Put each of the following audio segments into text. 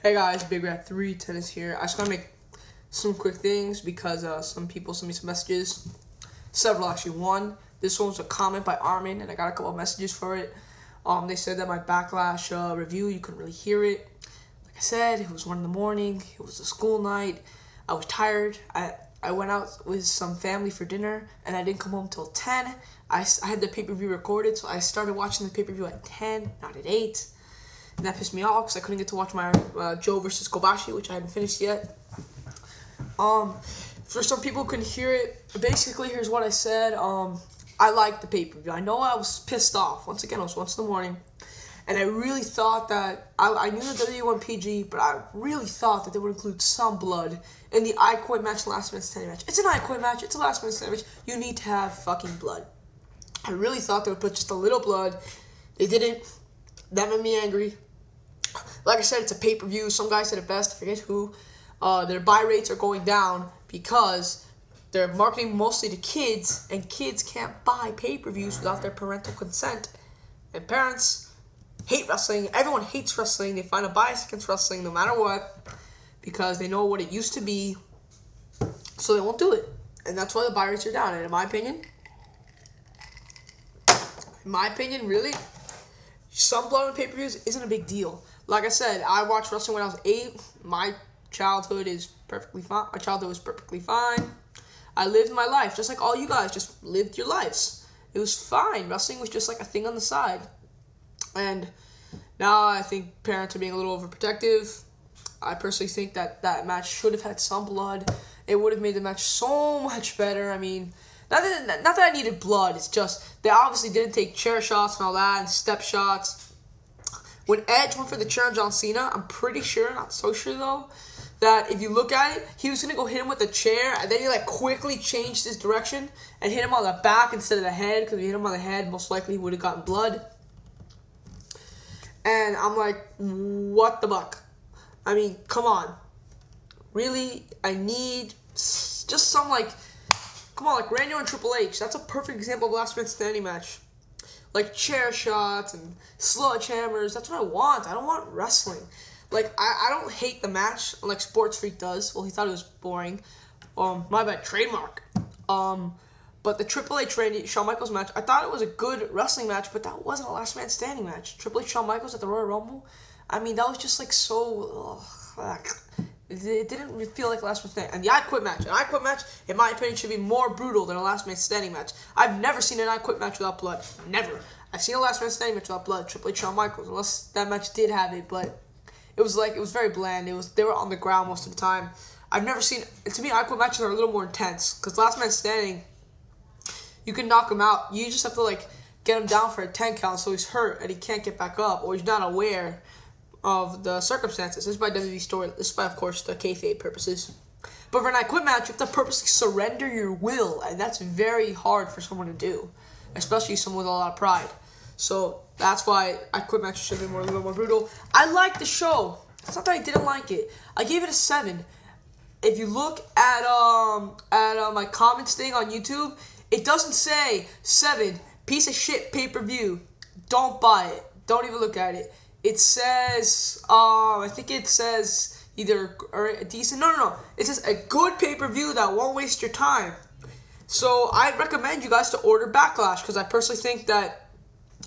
Hey guys, Bigratthreeten is here. I just want to make some quick things because some people sent me some messages. Several actually. One, this one was a comment by Armin, and I got a couple of messages for it. They said that my Backlash review, you couldn't really hear it. Like I said, it was 1 in the morning. It was a school night. I was tired. I went out with some family for dinner, and I didn't come home till 10. I had the pay-per-view recorded, so I started watching the pay-per-view at 10, not at 8. And that pissed me off because I couldn't get to watch my Joe versus Kobashi, which I hadn't finished yet. For some people who couldn't hear it, basically, here's what I said. I liked the pay-per-view. I know I was pissed off. Once again, it was 1 in the morning. And I really thought that, I knew the WWE won PG, but I really thought that they would include some blood in the I Quit match, last man standing match. It's an I Quit match. It's a last man standing match. You need to have fucking blood. I really thought they would put just a little blood. They didn't. That made me angry. Like I said, it's a pay-per-view. Some guy said it best. I forget who. Their buy rates are going down because they're marketing mostly to kids, and kids can't buy pay-per-views without their parental consent. And parents hate wrestling. Everyone hates wrestling. They find a bias against wrestling no matter what because they know what it used to be, so they won't do it. And that's why the buy rates are down. And in my opinion, really, some blood on pay-per-views isn't a big deal. Like I said, I watched wrestling when I was 8. My childhood is perfectly fine. My childhood was perfectly fine. I lived my life just like all you guys just lived your lives. It was fine. Wrestling was just like a thing on the side. And now I think parents are being a little overprotective. I personally think that that match should have had some blood. It would have made the match so much better. I mean, not that I needed blood. It's just they obviously didn't take chair shots and all that and step shots. When Edge went for the chair on John Cena, I'm pretty sure, not so sure though, that if you look at it, he was going to go hit him with a chair, and then he quickly changed his direction and hit him on the back instead of the head, because if he hit him on the head, most likely he would have gotten blood. And I'm like, what the fuck? I mean, come on. Really? I need just some come on, Randy and Triple H. That's a perfect example of last man standing match. Like chair shots and sledgehammers. That's what I want. I don't want wrestling. I don't hate the match like Sports Freak does. Well, he thought it was boring. My bad, trademark. But the Triple H Randy Shawn Michaels match, I thought it was a good wrestling match, but that wasn't a last man standing match. Triple H Shawn Michaels at the Royal Rumble. I mean, that was just so. It didn't feel like a last man standing. And the I Quit match. An I Quit match, in my opinion, should be more brutal than a last man standing match. I've never seen an I Quit match without blood. Never. I've seen a last man standing match without blood. Triple H Shawn Michaels, unless that match did have it, but it was very bland. They were on the ground most of the time. I've never seen. To me, I Quit matches are a little more intense because last man standing, you can knock him out. You just have to get him down for a 10 count, so he's hurt and he can't get back up, or he's not aware of the circumstances. This is by WWE story. This is by, of course, the kayfabe purposes. But for an I Quit match, you have to purposely surrender your will, and that's very hard for someone to do, especially someone with a lot of pride. So that's why I Quit matches should be a little more brutal. I liked the show. It's not that I didn't like it. I gave it a 7. If you look at my comments thing on YouTube, it doesn't say 7 piece of shit pay-per-view. Don't buy it. Don't even look at it. It says, I think it says either a decent, no. It says a good pay-per-view that won't waste your time. So I recommend you guys to order Backlash because I personally think that,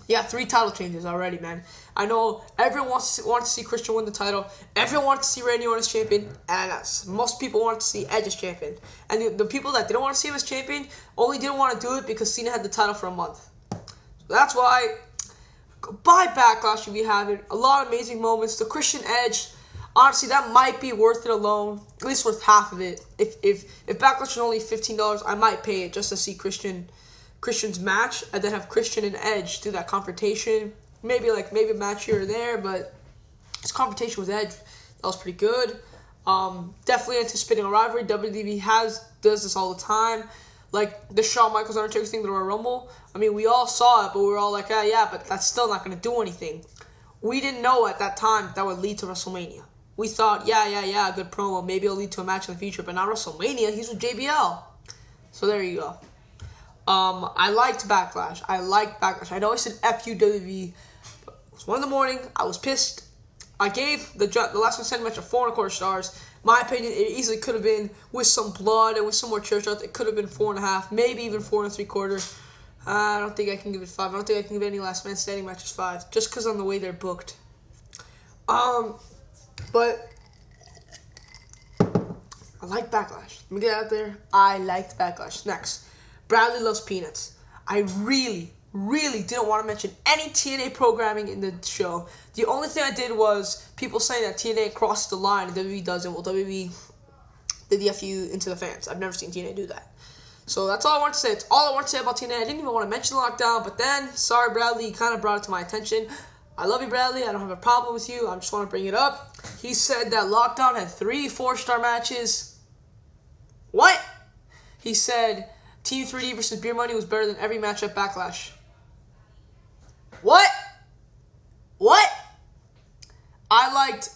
3 title changes already, man. I know everyone wants to see Christian win the title. Everyone wants to see Randy Orton as champion, and most people want to see Edge as champion. And the people that didn't want to see him as champion only didn't want to do it because Cena had the title for a month. So that's why. Buy Backlash if you haven't. A lot of amazing moments. The Christian Edge, honestly, that might be worth it alone. At least worth half of it. If Backlash is only $15, I might pay it just to see Christian's match, and then have Christian and Edge do that confrontation. Maybe a match here or there, but his confrontation with Edge, that was pretty good. Definitely anticipating a rivalry. WWE does this all the time. Like the Shawn Michaels Undertaker thing, the Royal Rumble. I mean, we all saw it, but we were all like, yeah, but that's still not going to do anything. We didn't know at that time that would lead to WrestleMania. We thought, yeah, good promo. Maybe it'll lead to a match in the future, but not WrestleMania. He's with JBL. So there you go. I liked Backlash. I know I said F-U-WWE, but it was 1 in the morning. I was pissed. I gave the last one standing match a 4.25 stars. My opinion, it easily could have been, with some blood and with some more church outs, it could have been 4.5, maybe even 4.75. I don't think I can give it 5. I don't think I can give any last man standing matches 5, just because on the way they're booked. But I like Backlash. Let me get out there. I liked Backlash. Next, Bradley loves peanuts. I really didn't want to mention any TNA programming in the show. The only thing I did was people saying that TNA crossed the line and WWE doesn't. Well, WWE did the FU into the fans. I've never seen TNA do that. So that's all I want to say. It's all I want to say about TNA. I didn't even want to mention lockdown, but then, sorry, Bradley, you kind of brought it to my attention. I love you, Bradley. I don't have a problem with you. I just want to bring it up. He said that lockdown had 3 4-star matches. What? He said Team 3D versus Beer Money was better than every match at Backlash. What? I liked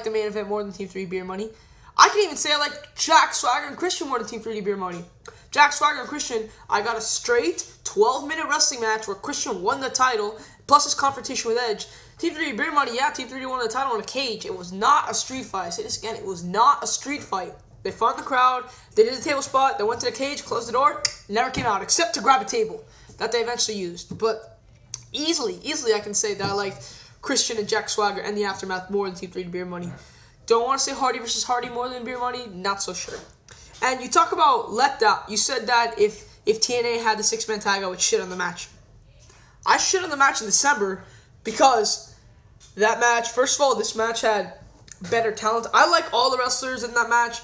the main event more than Team 3D Beer Money. I can even say I liked Jack Swagger and Christian more than Team 3D Beer Money. Jack Swagger and Christian, I got a straight 12-minute wrestling match where Christian won the title, plus his confrontation with Edge. Team 3D Beer Money, yeah, Team 3D won the title in a cage. It was not a street fight. I say this again, it was not a street fight. They fought in the crowd, they did a table spot, they went to the cage, closed the door, never came out, except to grab a table that they eventually used. But easily I can say that I liked Christian and Jack Swagger and the Aftermath more than Team 3D Beer Money. Don't want to say Hardy versus Hardy more than Beer Money, not so sure. And you talk about letdown. You said that if TNA had the 6-man tag, I would shit on the match. I shit on the match in December because that match, first of all, this match had better talent. I like all the wrestlers in that match.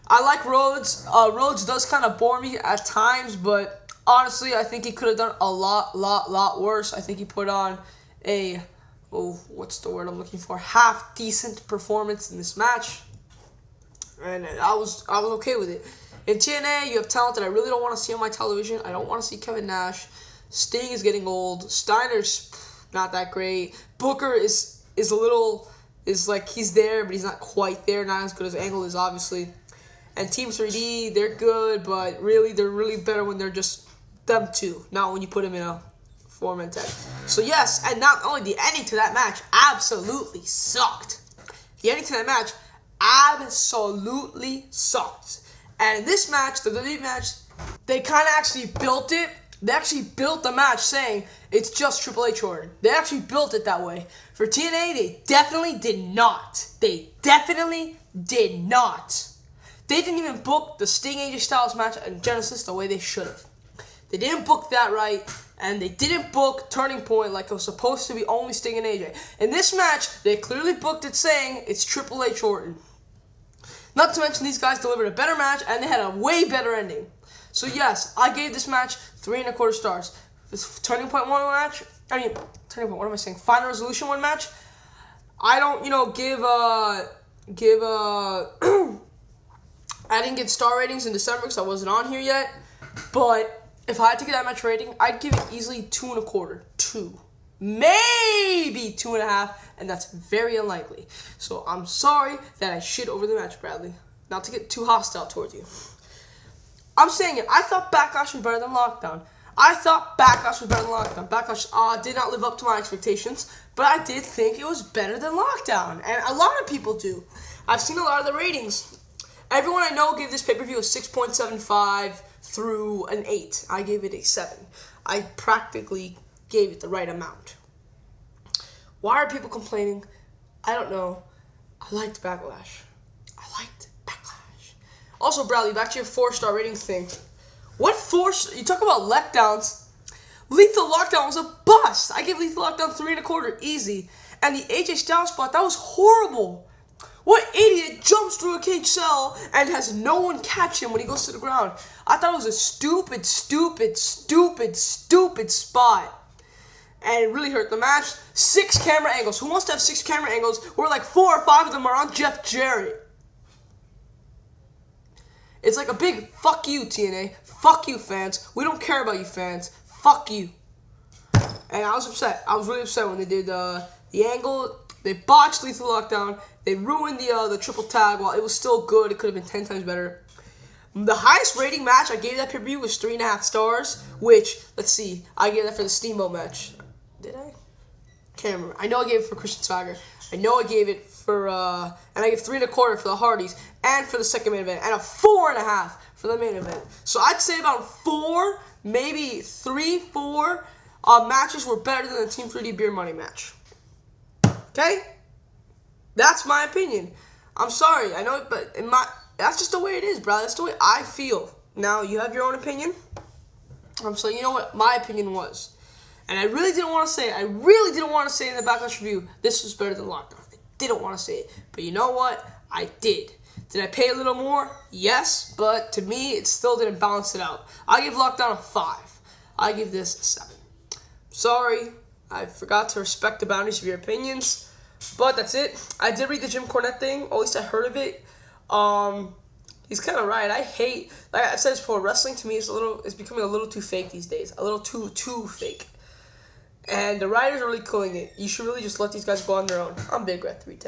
I like Rhodes. Rhodes does kind of bore me at times, but honestly, I think he could have done a lot worse. I think he put on a, what's the word I'm looking for? Half decent performance in this match, and I was okay with it. In TNA, you have talent that I really don't want to see on my television. I don't want to see Kevin Nash. Sting is getting old. Steiner's not that great. Booker is like he's there, but he's not quite there. Not as good as Angle is, obviously. And Team 3D, they're good, but really, they're really better when they're just them two, not when you put them in a 4-man tag. So yes, and not only the ending to that match absolutely sucked. The ending to that match absolutely sucked. And in this match, the WWE match, they kind of actually built it. They actually built the match saying it's just Triple H Orton. They actually built it that way. For TNA, they definitely did not. They definitely did not. They didn't even book the Sting AJ Styles match in Genesis the way they should have. They didn't book that right, and they didn't book Turning Point like it was supposed to be only Sting and AJ. In this match, they clearly booked it saying it's Triple H Orton. Not to mention these guys delivered a better match, and they had a way better ending. So yes, I gave this match 3.25 stars. This Turning Point one match, Turning Point, what am I saying? Final Resolution one match. I don't, I didn't give star ratings in December because I wasn't on here yet. But if I had to give that match rating, I'd give it easily 2.25. 2. Maybe 2.5, and that's very unlikely. So I'm sorry that I shit over the match, Bradley. Not to get too hostile towards you. I'm saying it. I thought Backlash was better than Lockdown. Backlash did not live up to my expectations, but I did think it was better than Lockdown, and a lot of people do. I've seen a lot of the ratings. Everyone I know gave this pay-per-view a 6.75 through an 8. I gave it a 7. I practically gave it the right amount. Why are people complaining? I don't know. I liked Backlash. Also, Bradley, back to your 4-star ratings thing. What 4? You talk about letdowns. Lethal Lockdown was a bust. I gave Lethal Lockdown 3.25 easy. And the AJ Styles spot, that was horrible. What idiot jumps through a cage cell and has no one catch him when he goes to the ground? I thought it was a stupid spot. And it really hurt the match. 6 camera angles. Who wants to have 6 camera angles where like 4 or 5 of them are on Jeff Jarrett? It's like a big fuck you, TNA. Fuck you, fans. We don't care about you, fans. Fuck you. And I was upset. I was really upset when they did the angle. They botched Lethal Lockdown. They ruined the triple tag. While it was still good, it could have been 10 times better. The highest rating match I gave that pay-per-view was 3.5 stars, which, let's see, I gave that for the Steamboat match. Did I? Can't remember. I know I gave it for Christian Swagger. I know I gave it for, and I gave 3.25 for the Hardys, and for the second main event, and a 4.5 for the main event. So I'd say about 4, maybe 3, 4 matches were better than the Team 3D Beer Money match. Okay? That's my opinion. I'm sorry, I know, but that's just the way it is, bro. That's the way I feel. Now, you have your own opinion. So you know what my opinion was. And I really didn't want to say it. I really didn't want to say in the Backlash review, this was better than Lockdown. I didn't want to say it. But you know what? I did. Did I pay a little more? Yes. But to me, it still didn't balance it out. I give Lockdown a 5. I give this a 7. Sorry. I forgot to respect the boundaries of your opinions. But that's it. I did read the Jim Cornette thing. Or at least I heard of it. He's kind of right. I hate, like I said before, wrestling to me is becoming a little too fake these days. A little too fake. And the writers are really killing it. You should really just let these guys go on their own. I'm Bigratthreeten.